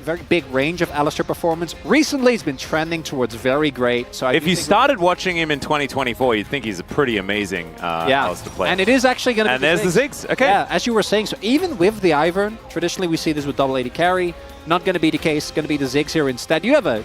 very big range of Alistair performance. Recently, he's been trending towards very great. So if you started watching him in 2024, you'd think he's a pretty amazing Alistair player. And it is actually going to be And there's the Ziggs. Okay. Yeah, as you were saying, so even with the Ivern, traditionally we see this with double AD carry. Not going to be the case. Going to be the Ziggs here instead. You have a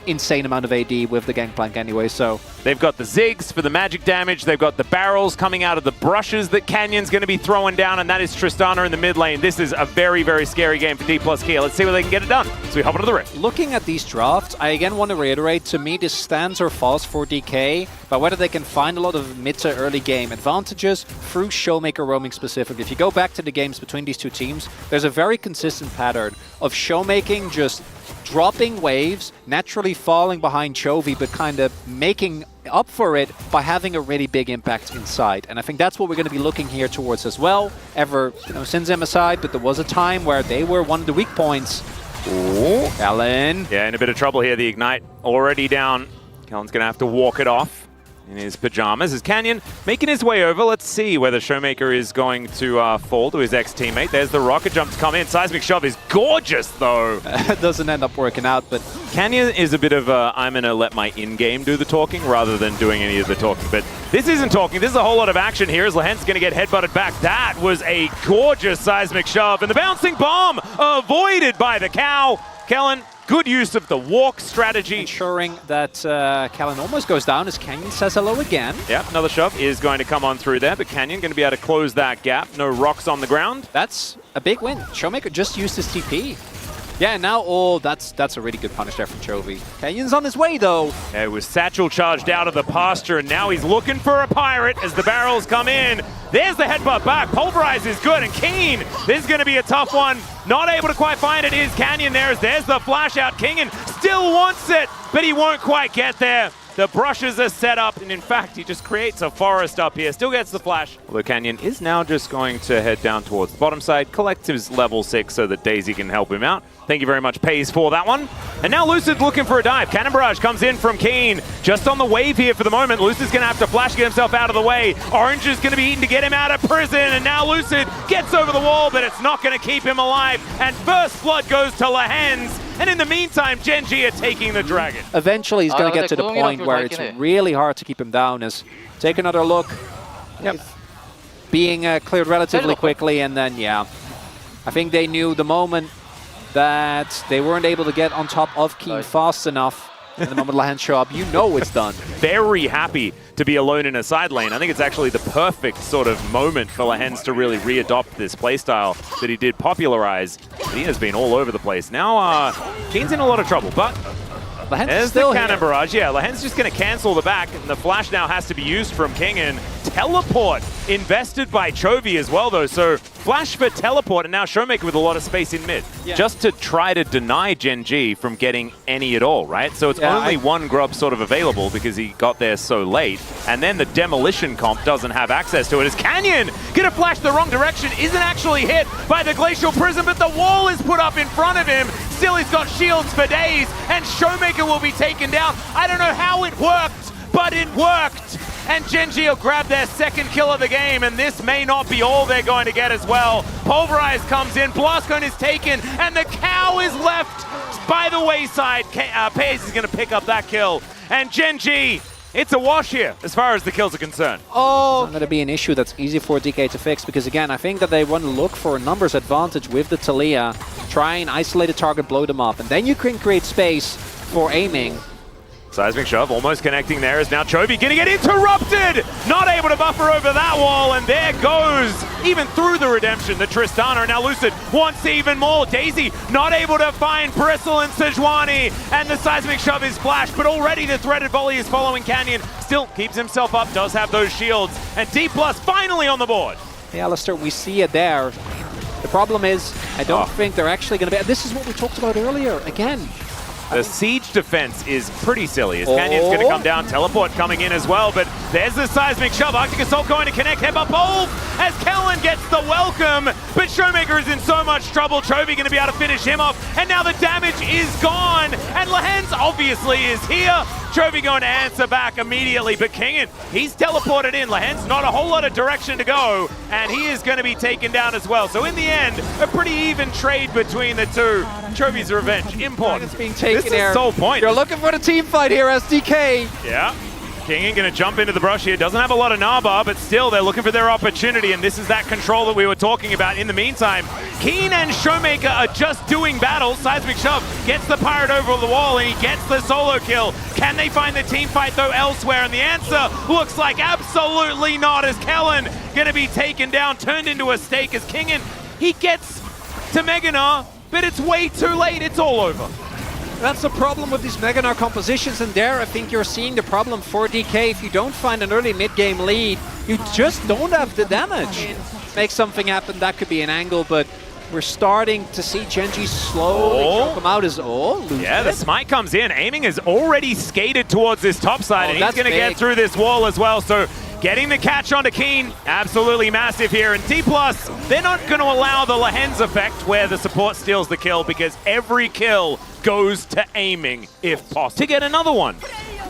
insane amount of AD with the Gangplank anyway, so... They've got the Ziggs for the magic damage. They've got the barrels coming out of the brushes that Canyon's going to be throwing down, and that is Tristana in the mid lane. This is a very, very scary game for D plus Kia. Let's see whether they can get it done. So we hop into the rift. Looking at these drafts, I again want to reiterate, to me this stands or falls for DK, but whether they can find a lot of mid to early game advantages through Showmaker roaming specifically. If you go back to the games between these two teams, there's a very consistent pattern of Showmaking just dropping waves, naturally falling behind Chovy, but kind of making up for it by having a really big impact inside. And I think that's what we're going to be looking here towards as well. Sends them aside, but there was a time where they were one of the weak points. Ooh. Kellen. Yeah, in a bit of trouble here. The Ignite already down. Kellen's going to have to walk it off in his pajamas. Is Canyon making his way over? Let's see whether Showmaker is going to fall to his ex-teammate. There's the rocket jump to come in. Seismic Shove is gorgeous, though. It doesn't end up working out, but... Canyon is a bit of a, I'm going to let my in-game do the talking rather than doing any of the talking. But this isn't talking. This is a whole lot of action here as Lehent's going to get headbutted back. That was a gorgeous Seismic Shove. And the bouncing bomb avoided by the cow. Kellen, good use of the walk strategy. Ensuring that Kellen almost goes down as Canyon says hello again. Yep, another shove is going to come on through there, but Canyon going to be able to close that gap. No rocks on the ground. That's a big win. Showmaker just used his TP. Yeah, now, that's a really good punish there from Chovy. Canyon's on his way, though. It was Satchel charged out of the pasture, and now he's looking for a pirate as the barrels come in. There's the headbutt back. Pulverize is good, and Keen, this is going to be a tough one. Not able to quite find it is Canyon there. There's the flash out. Kingen still wants it, but he won't quite get there. The brushes are set up, and in fact, he just creates a forest up here. Still gets the flash. Although Canyon is now just going to head down towards the bottom side, collect his level 6 so that Daisy can help him out. Thank you very much, Pays, for that one. And now Lucid's looking for a dive. Cannon Barrage comes in from Keen. Just on the wave here for the moment. Lucid's going to have to flash, get himself out of the way. Orange is going to be eaten to get him out of prison. And now Lucid gets over the wall, but it's not going to keep him alive. And first blood goes to Lehens. And in the meantime, Genji are taking the dragon. Eventually, he's going to get to the point where it's really hard to keep him down. Take another look. Yep. Being cleared relatively quickly, and then, yeah. I think they knew the moment that they weren't able to get on top of Keen fast enough. And the moment Lehens show up, you know it's done. Very happy to be alone in a side lane. I think it's actually the perfect sort of moment for Lehens to really readopt this playstyle that he did popularize. But he has been all over the place. Now, Keen's in a lot of trouble, but Lehens there's still the cannon here. barrage. Yeah, Lehens just going to cancel the back, and the flash now has to be used from Kingen. Teleport invested by Chovy as well, though. So flash for teleport, and now Showmaker with a lot of space in mid. Yeah. Just to try to deny Genji from getting any at all, right? So it's only one grub sort of available because he got there so late. And then the demolition comp doesn't have access to it. As Canyon gonna flash the wrong direction, isn't actually hit by the Glacial Prism, but the wall is put up in front of him. Still, he's got shields for days, and Showmaker will be taken down. I don't know how it worked, but it worked. And Genji will grab their second kill of the game, and this may not be all they're going to get as well. Pulverize comes in, Blast Cone is taken, and the cow is left by the wayside. Pays is going to pick up that kill. And Genji, it's a wash here as far as the kills are concerned. Oh, it's not going to be an issue that's easy for DK to fix, because again, I think that they want to look for a numbers advantage with the Taliyah, try and isolate a target, blow them up, and then you can create space for aiming. Seismic Shove almost connecting there is now Chovy gonna get interrupted! Not able to buffer over that wall, and there goes, even through the redemption, the Tristana. Now Lucid wants even more. Daisy not able to find Bristle and Sejuani, and the Seismic Shove is flashed, but already the threaded volley is following Canyon. Still keeps himself up, does have those shields, and D+ finally on the board. Hey, Alistair, we see it there. The problem is, I don't think they're actually gonna be, this is what we talked about earlier, again. The siege defense is pretty silly as Canyon's going to come down, teleport coming in as well, but there's the Seismic Shove. Arctic Assault going to connect, headbutt Bulb as Kellen gets the welcome, but Showmaker is in so much trouble. Chovy going to be able to finish him off, and now the damage is gone, and Lehens obviously is here. Chovy going to answer back immediately, but Kingen, he's teleported in. Lahen's not a whole lot of direction to go, and he is going to be taken down as well. So in the end, a pretty even trade between the two. Chovy's revenge, important. It's being taken this is sole point. You're looking for the team fight here, SDK. Yeah. Kingen going to jump into the brush here. Doesn't have a lot of Naba, but still they're looking for their opportunity, and this is that control that we were talking about. In the meantime, Keen and Showmaker are just doing battle. Seismic Shove gets the Pirate over the wall, and he gets the solo kill. Can they find the team fight, though, elsewhere? And the answer looks like absolutely not, as Kellen going to be taken down, turned into a steak, as Kingen, he gets to Meganar, but it's way too late. It's all over. That's the problem with these Meganar compositions, and there I think you're seeing the problem for DK. If you don't find an early mid-game lead, you just don't have the damage. Make something happen, that could be an angle, but we're starting to see Genji slowly come out as yeah, the smite comes in. Aiming has already skated towards this top side, and he's going to get through this wall as well. So getting the catch onto Keen, absolutely massive here. And D+, they're not going to allow the Lahen's effect where the support steals the kill, because every kill goes to aiming if possible to get another one.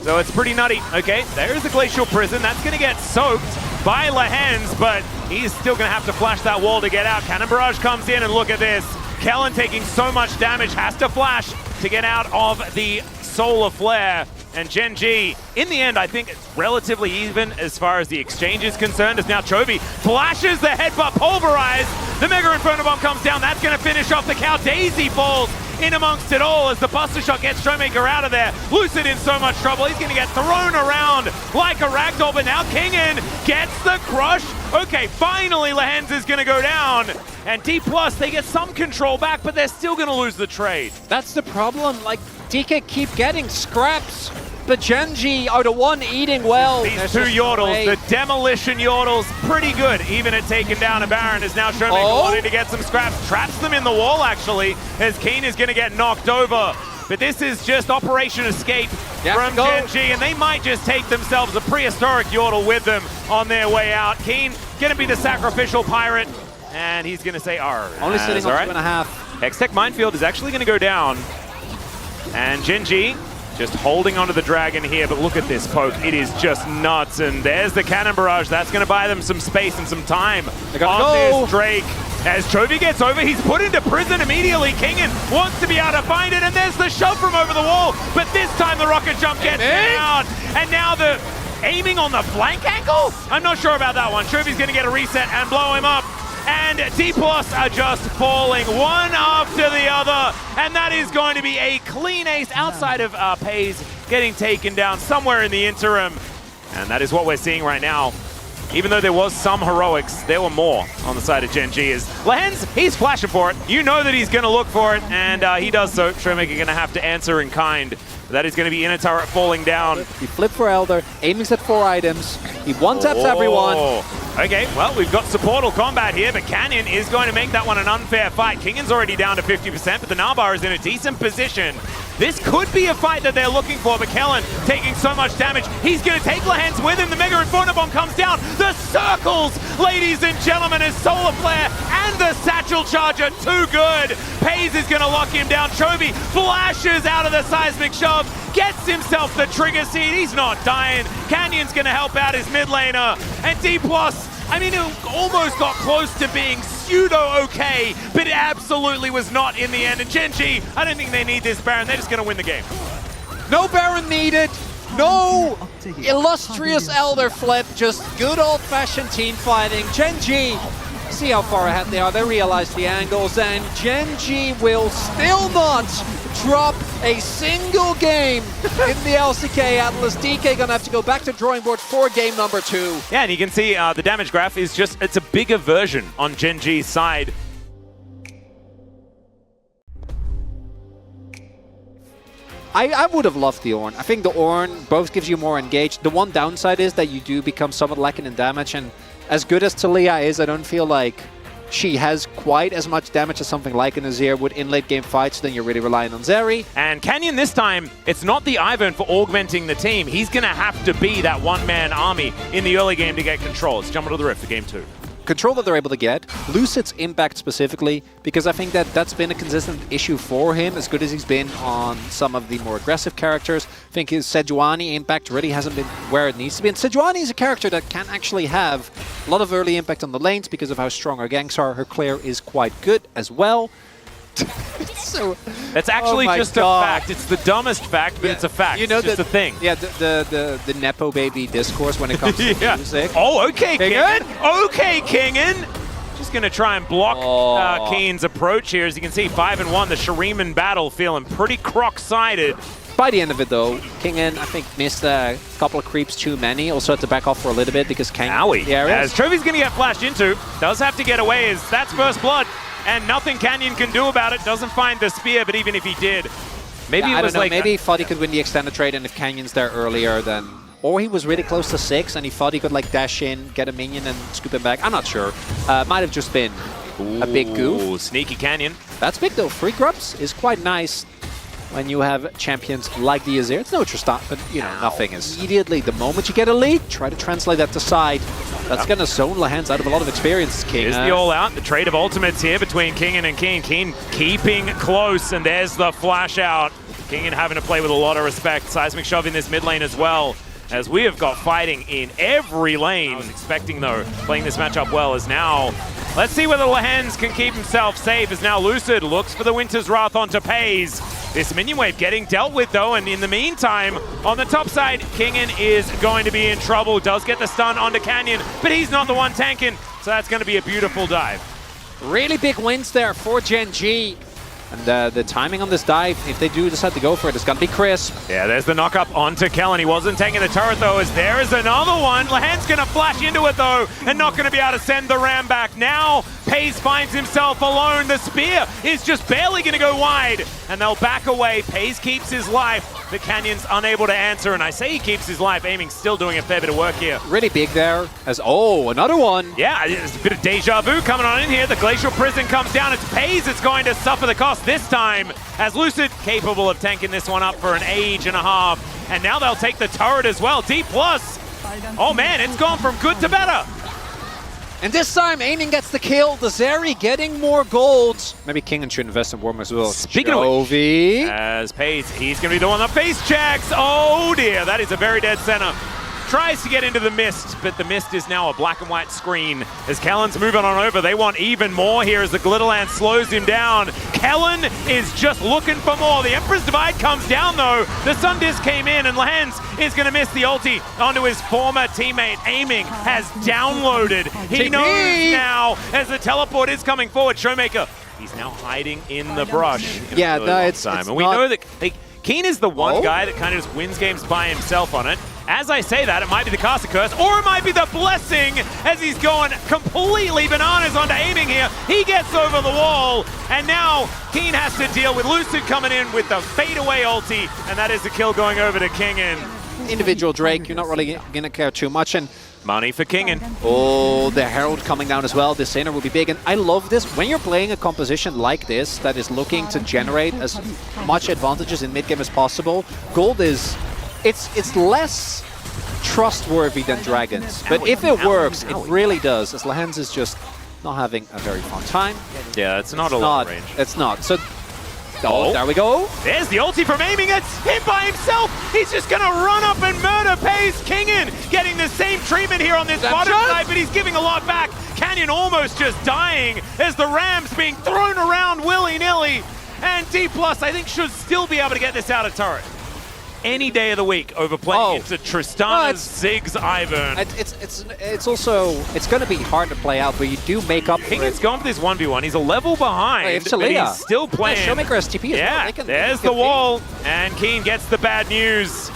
So it's pretty nutty. Okay, there is the Glacial Prison. That's going to get soaked by Lahen's, but he's still going to have to flash that wall to get out. Cannon Barrage comes in, and look at this. Kellen taking so much damage, has to flash to get out of the Solar Flare. And Genji, in the end, I think it's relatively even as far as the exchange is concerned, as now Chovy flashes the headbutt, pulverize. The Mega Inferno Bomb comes down. That's going to finish off the cow. Daisy falls in amongst it all as the Buster Shot gets Showmaker out of there. Lucid in so much trouble. He's going to get thrown around like a ragdoll, but now Kingen gets the crush. Okay, finally Lahen's is going to go down. And D+, they get some control back, but they're still going to lose the trade. That's the problem. Like, DK keep getting scraps. The Genji are the one eating well. These two Yordles, the Demolition Yordles, pretty good, even at taking down a Baron, is now Showmaker wanting to get some scraps. Traps them in the wall, actually, as Keen is going to get knocked over. But this is just Operation Escape from Genji, and they might just take themselves a prehistoric Yordle with them on their way out. Keen going to be the sacrificial pirate, and he's going to say, "Arr." Only sitting on 2.5. Hextech Minefield is actually going to go down, and Genji just holding onto the dragon here, but look at this poke. It is just nuts, and there's the Cannon Barrage. That's going to buy them some space and some time on this Drake. As Chovy gets over, he's put into prison immediately. Kingen wants to be able to find it, and there's the shove from over the wall, but this time the rocket jump gets down, and now the aiming on the flank angle? I'm not sure about that one. Chovy's going to get a reset and blow him up. And D+ are just falling one after the other. And that is going to be a clean ace outside of Pays getting taken down somewhere in the interim. And that is what we're seeing right now. Even though there was some heroics, there were more on the side of Genji. As Lahen's, he's flashing for it. You know that he's going to look for it, and he does so. Showmaker going to have to answer in kind. That is going to be in a turret falling down. He flipped for Elder, aiming at 4 items. He one-taps everyone. Okay, well, we've got supportal combat here, but Canyon is going to make that one an unfair fight. Kingen's already down to 50%, but the Nabbar is in a decent position. This could be a fight that they're looking for, but Kellen taking so much damage. He's going to take Lahen's with him. The Mega Inferno Bomb comes down. The circles, ladies and gentlemen, as Solar Flare and the Satchel Charger, too good. Pays is going to lock him down. Chovy flashes out of the Seismic Shove, gets himself the trigger seed. He's not dying. Canyon's going to help out his mid laner. And D+, I mean, it almost got close to being pseudo-okay, but it absolutely was not in the end. And Genji, I don't think they need this Baron. They're just going to win the game. No Baron needed. No illustrious Elder flip. Just good old-fashioned team fighting. Genji, see how far ahead they are. They realize the angles, and Genji will still not drop a single game in the LCK Atlas. DK gonna have to go back to drawing board for game number 2. Yeah, and you can see the damage graph is just, it's a bigger version on Genji's side. I would have loved the Ornn. I think the Ornn both gives you more engaged. The one downside is that you do become somewhat lacking in damage, and as good as Talia is, I don't feel like she has quite as much damage as something like an Azir would in late game fights. Then you're really relying on Zeri. And Canyon this time, it's not the Ivern for augmenting the team. He's going to have to be that one-man army in the early game to get control. Let's jump into the Rift for game 2. control that they're able to get, Lucid's impact specifically, because I think that that's been a consistent issue for him, as good as he's been on some of the more aggressive characters. I think his Sejuani impact really hasn't been where it needs to be. And Sejuani is a character that can actually have a lot of early impact on the lanes because of how strong her ganks are. Her clear is quite good as well. So, that's actually just a fact. It's the dumbest fact, but it's a fact. You know, it's just a thing. Yeah, the Nepo baby discourse when it comes to music. Oh, okay, Kingen. Okay, Kingen. Just going to try and block Keen's approach here. As you can see, 5-1, the Shuriman battle feeling pretty croc-sided. By the end of it, though, Kingen, I think, missed a couple of creeps too many. Also had to back off for a little bit because Kang... Owie. As Trophy's going to get flashed into. Does have to get away as that's first blood. And nothing Canyon can do about it. Doesn't find the spear, but even if he did, maybe it was like... Maybe he thought he could win the extended trade, and if Canyon's there earlier, then... Or he was really close to 6, and he thought he could like dash in, get a minion, and scoop him back. I'm not sure. Might have just been a big goof. Sneaky Canyon. That's big, though. 3 grubs is quite nice when you have champions like the Azir. It's no Tristan, but, you know, nothing is... Immediately, the moment you get a lead, try to translate that to side. That's going to zone Lehans out of a lot of experience, King. Here's the all-out, the trade of ultimates here between Kingen and Keen. Keen keeping close, and there's the flash out. Kingen having to play with a lot of respect. Seismic shove in this mid lane as well, as we have got fighting in every lane. I was expecting, though, playing this matchup well is now... Let's see whether Lehans can keep himself safe, as now Lucid looks for the Winter's Wrath onto Pays. This minion wave getting dealt with, though, and in the meantime, on the top side, Kingen is going to be in trouble. Does get the stun onto Canyon, but he's not the one tanking, so that's going to be a beautiful dive. Really big wins there for Gen G. And the timing on this dive, if they do decide to go for it, it's going to be crisp. Yeah, there's the knock-up onto Kellen. He wasn't taking the turret, though, as there is another one. Lehans going to flash into it, though, and not going to be able to send the ram back. Now, Pays finds himself alone. The spear is just barely going to go wide, and they'll back away. Pays keeps his life. The Canyon's unable to answer, and I say he keeps his life. Aiming still doing a fair bit of work here. Really big there, as, oh, another one. Yeah, there's a bit of deja vu coming on in here. The Glacial Prison comes down. It's Pays that's going to suffer the cost this time, as Lucid capable of tanking this one up for an age and a half. And now they'll take the turret as well. D+. Oh man, it's gone from good to better. And this time, Aiming gets the kill. The Zeri getting more gold. Maybe Kingen should invest in Worm as well. Speaking of which, as Pays, he's going to be the one that face checks. Oh dear, that is a very dead center. Tries to get into the mist, but the mist is now a black and white screen. As Kellen's moving on over, they want even more here as the Glitterland slows him down. Kellen is just looking for more. The Emperor's Divide comes down, though. The Sun Disc came in, and Lehans is going to miss the ulti onto his former teammate. Aiming has downloaded. He knows now as the teleport is coming forward. Showmaker, he's now hiding in the brush. Yeah, no, it's and we know that Keen is the one guy that kind of just wins games by himself on it. As I say that, it might be the caster curse, or it might be the blessing, as he's going completely bananas onto Aiming here. He gets over the wall, and now Keen has to deal with Lucid coming in with the fadeaway ulti, and that is the kill going over to Kingen. Individual Drake, you're not really going to care too much, and money for Kingen. Oh, the Herald coming down as well. This Sinner will be big, and I love this. When you're playing a composition like this that is looking to generate as much advantages in mid-game as possible, gold is... It's less trustworthy than Dragons, but if it works, it really does, as Lehans is just not having a very fun time. Yeah, it's not a lot of range. It's not. So, there we go. There's the ulti from Aiming. It's him by himself. He's just going to run up and murder Pays. Kingen getting the same treatment here on this bottom side, but he's giving a lot back. Canyon almost just dying as the Ram's being thrown around willy-nilly. And D+, I think, should still be able to get this out of turret any day of the week over playing into Tristana's Ziggs Ivern. It's also, it's going to be hard to play out, but you do make up for it. Kingen's gone for this 1v1. He's a level behind, but he's still playing. Yeah, Showmaker STP as well. There's the wall, and Keen gets the bad news.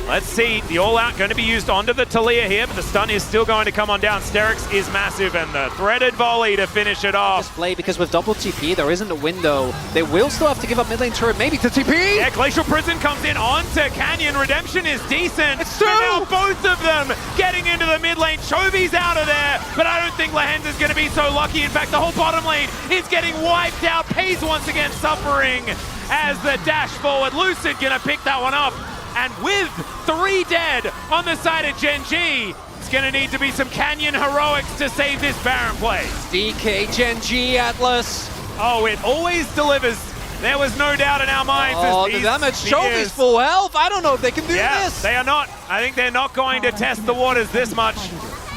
Let's see, the all-out going to be used onto the Talia here, but the stun is still going to come on down. Sterix is massive, and the threaded volley to finish it off. Display, because with double TP, there isn't a window. They will still have to give up mid lane turret, maybe to TP! Yeah, Glacial Prison comes in onto Canyon. Redemption is decent. It's true! And now both of them getting into the mid lane. Chovy's out of there, but I don't think Lehans is going to be so lucky. In fact, the whole bottom lane is getting wiped out. Pays once again suffering as the dash forward. Lucid going to pick that one up. And with 3 dead on the side of Gen G, it's gonna need to be some Canyon heroics to save this Baron play. DK, Gen G, Atlas. Oh, it always delivers. There was no doubt in our minds. Oh, the damage. Chovy full health. I don't know if they can do this. They are not. I think they're not going to test the waters this much.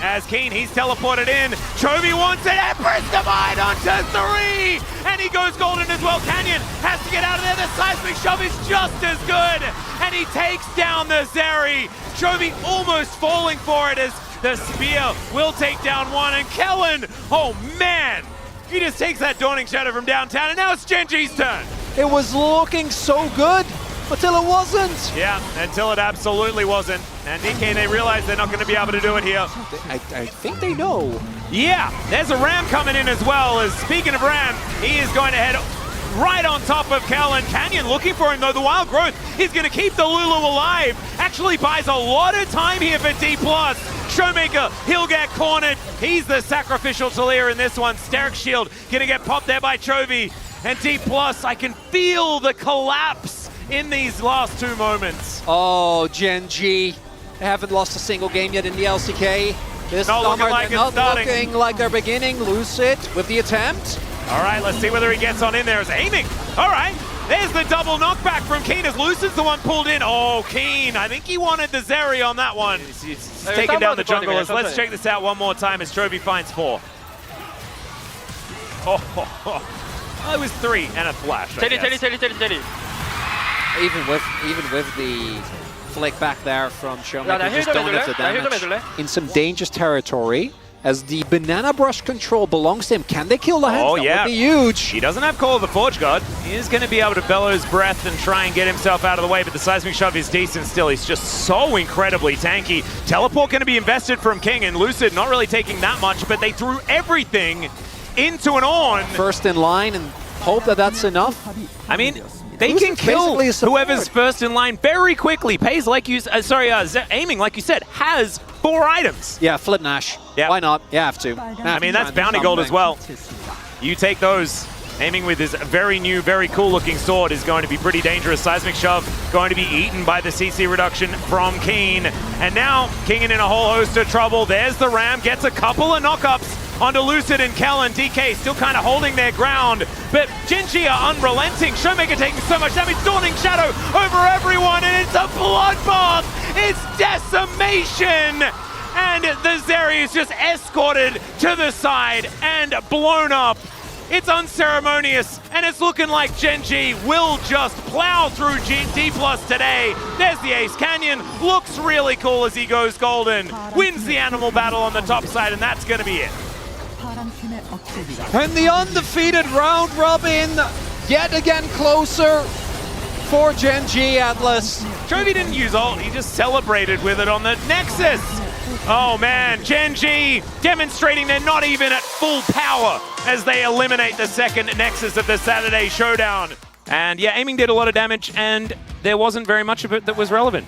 As Keen, he's teleported in. Chovy wants it. Empress Divine onto 3. And he goes golden as well. Canyon has to get out of there. The seismic shove is just as good. And he takes down the Zeri. Chovy almost falling for it as the spear will take down one. And Kellen, oh man, he just takes that Dawning Shadow from downtown. And now it's Gen G's turn. It was looking so good until it wasn't. Yeah, until it absolutely wasn't. And DK, they realize they're not going to be able to do it here. I think they know. Yeah, there's a Ram coming in as well. As speaking of Ram, he is going to head right on top of Kellen. Canyon looking for him though. The Wild Growth is going to keep the Lulu alive. Actually buys a lot of time here for D+. Showmaker, he'll get cornered. He's the sacrificial Talia in this one. Steric Shield going to get popped there by Chovy. And D+, I can feel the collapse in these last 2 moments. Oh, Gen G. They haven't lost a single game yet in the LCK. This not summer, looking like they're it's not starting. looking like they're beginning. Lucid with the attempt. All right, let's see whether he gets on in there. Is aiming. All right, there's the double knockback from Keen as Lucid's the one pulled in. Oh, Keen, I think he wanted the Zeri on that one. He's taking down the junglers. Let's check this out one more time as Chovy finds 4. Oh, it was 3 and a flash. Teddy. Even with the flick back there from Showmaker, just don't have the damage. In some dangerous territory, as the banana brush control belongs to him. Can they kill the hands? Oh, yeah. That would be huge. He doesn't have Call of the Forge God. He is going to be able to bellows breath and try and get himself out of the way, but the seismic shove is decent still. He's just so incredibly tanky. Teleport going to be invested from King, and Lucid not really taking that much, but they threw everything into an on. First in line and hope that that's enough. I mean, they can kill whoever's first in line very quickly. Pays like you, aiming like you said, has 4 items. Yeah, flip Nash. Yeah. Why not? You have to. I mean, that's bounty gold as well. You take those. Aiming with his very new, very cool looking sword is going to be pretty dangerous. Seismic shove going to be eaten by the CC reduction from Keen. And now, King in a whole host of trouble. There's the Ram, gets a couple of knockups onto Lucid and Kellen. DK still kind of holding their ground, but Gen G are unrelenting. Showmaker taking so much damage, Dawning Shadow over everyone, and it's a bloodbath! It's decimation! And the Zeri is just escorted to the side and blown up. It's unceremonious, and it's looking like Gen G will just plow through D+ today. There's the ace. Canyon looks really cool as he goes golden, wins the animal battle on the top side, and that's going to be it. And the undefeated round robin yet again closer for Gen G, Atlas. Chovy didn't use ult, he just celebrated with it on the Nexus. Oh man, Gen G demonstrating they're not even at full power as they eliminate the second Nexus of the Saturday Showdown. And yeah, aiming did a lot of damage and there wasn't very much of it that was relevant.